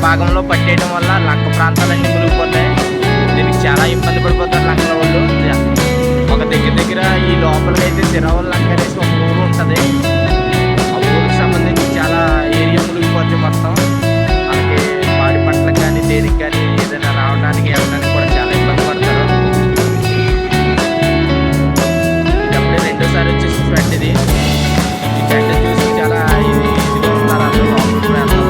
భాగంలో పట్టేయడం వల్ల లంక ప్రాంతాలన్నీ మునిగిపోతాయి. దీనికి చాలా ఇబ్బంది పడిపోతారు లంకల వాళ్ళు. ఒక దగ్గర ఈ లోపలికి అయితే తిరవల్ లంక అనేసి ఒక ఊరు ఉంటుంది. ఆ ఊరికి సంబంధించి చాలా ఏరియా మునిగిపోతుంది మొత్తం. మనకి పాడి పంటలకు కానీ దేనికి కానీ ఏదైనా రావడానికి వెళ్ళడానికి కూడా చాలా ఇబ్బంది పడతారు. ఇది అప్పుడే రెండోసారి వచ్చేసి ఫ్రెండ్ ఇది. ఈ ఫ్రెండ్ చూసి చాలా ఇదిగా ఉన్నారు అందరూ లోపలికి వెళ్తారు.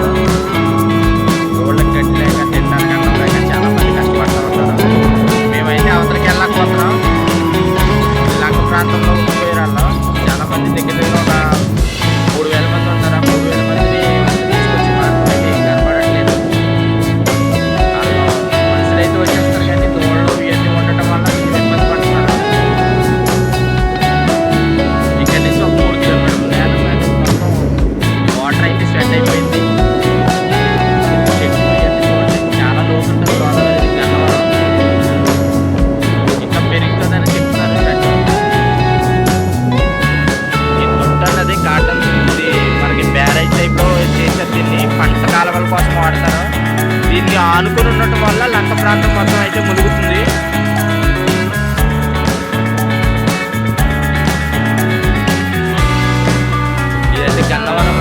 రోడ్లకు గట్టి లేక తినడానికి అన్నం లేక చాలా మంది కష్టపడుతూ ఉంటారు. మేమైతే అవతలకి వెళ్ళకపోతున్నాం. లంక ప్రాంతంలో ఉండిపోయారు. చాలా మంది దగ్గర ఒక 3000 మంది ఉంటారు. 3000 మందిని తీసుకొచ్చి మాత్రం అయితే ఏం కనపడట్లేదు. వాళ్ళు మనుషులు అయితే వచ్చేస్తారు కానీ దూడలు ఇవన్నీ ఉండటం వల్ల ఇబ్బంది పడుతున్నారు. ఇక్కడ నుంచి ఒక 3 కిలోమీటర్ల నేల మీద మొత్తం వాటర్ అయితే స్వెట్ అయిపోయింది. చెట్లు ఇవన్నీ చూడండి చాలా లోతు ఉంటుంది గోదావరి గన్నవరం. ఇంకా పెరుగుతుందని చెప్తున్నారు. ఈ తొట్ట అన్నది కాటన్ ఇది మనకి బ్యారేజ్ టైప్లో చేసారు. దీన్ని పంట కాలువల కోసం వాడతారు. దీన్ని ఆనుకొని ఉండటం వల్ల లంక ప్రాంతం మొత్తం అయితే ములుగుతుంది. ఇదైతే గన్నవరం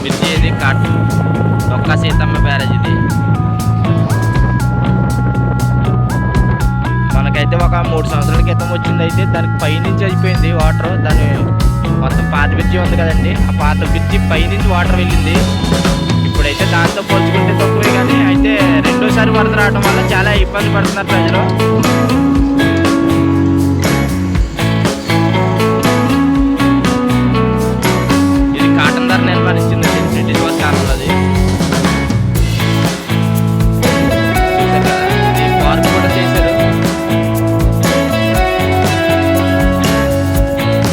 బ్రిడ్జి. ఇది డొక్కా సీతమ్మ బ్యారేజ్. ఇది మనకైతే ఒక 3 సంవత్సరాల క్రితం వచ్చింది. అయితే దానికి పైనుంచి అయిపోయింది వాటర్. దాని మొత్తం పాత బ్రిడ్జి ఉంది కదండి, ఆ పాత బ్రిడ్జి పైనుంచి వాటర్ వెళ్ళింది. ఇప్పుడైతే దాంతో పోల్చుకుంటే తక్కువే. కానీ అయితే రెండోసారి వరద రావడం వల్ల చాలా ఇబ్బంది పడుతున్నారు ప్రజలు. ఇది కాటన్ ధర నిర్మాణించింది బ్రిటిష్ వారి కాలంలో. అది చూసారు కదా, ఇది పార్క్ కూడా చేశారు.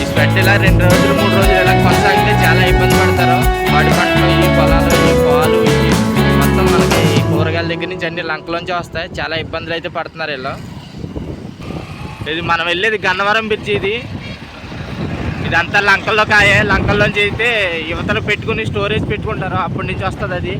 ఈ స్వెట్ ఇలా 2 రోజులు 3 రోజులు ఇలా కొనసాగితే చాలా ఇబ్బంది పడతారు. వాడి పంటలు, ఈ పొలాలు, ఈ పాలు, ఈ మొత్తం మనకి ఈ కూరగాయల దగ్గర నుంచి అన్ని లంకలోంచి వస్తాయి. చాలా ఇబ్బందులు అయితే పడుతున్నారు ఇలా. ఇది మనం వెళ్ళేది గన్నవరం బ్రిడ్జి. ఇదంతా లంకల్లో కాయే. లంకల్లోంచి అయితే యువతలు పెట్టుకుని స్టోరేజ్ పెట్టుకుంటారు. అప్పటి నుంచి వస్తుంది అది.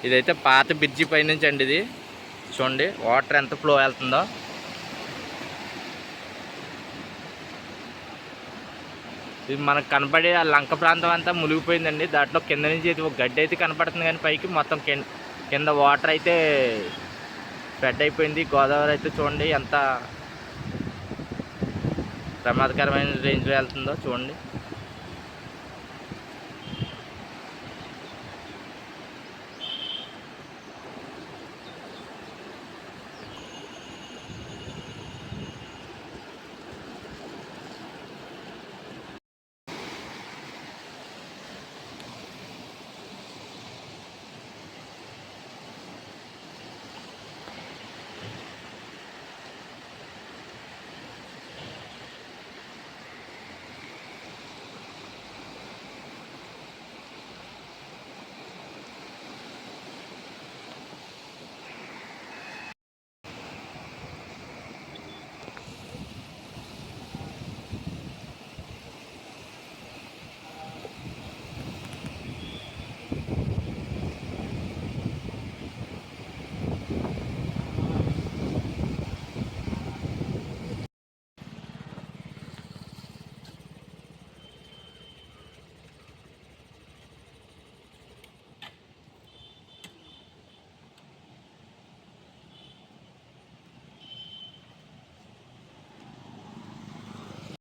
ఇదైతే పాత బ్రిడ్జి పైనుంచి అండి. ఇది చూడండి వాటర్ ఎంత ఫ్లో వెళ్తుందో. ఇది మనకు కనపడే ఆ లంక ప్రాంతం అంతా మునిగిపోయిందండి. దాంట్లో కింద నుంచి అయితే ఒక గడ్డి అయితే కనపడుతుంది కానీ పైకి మొత్తం కింద వాటర్ అయితే స్ప్రెడ్ అయిపోయింది. గోదావరి అయితే చూడండి ఎంత ప్రమాదకరమైన రేంజ్లో వెళ్తుందో చూడండి.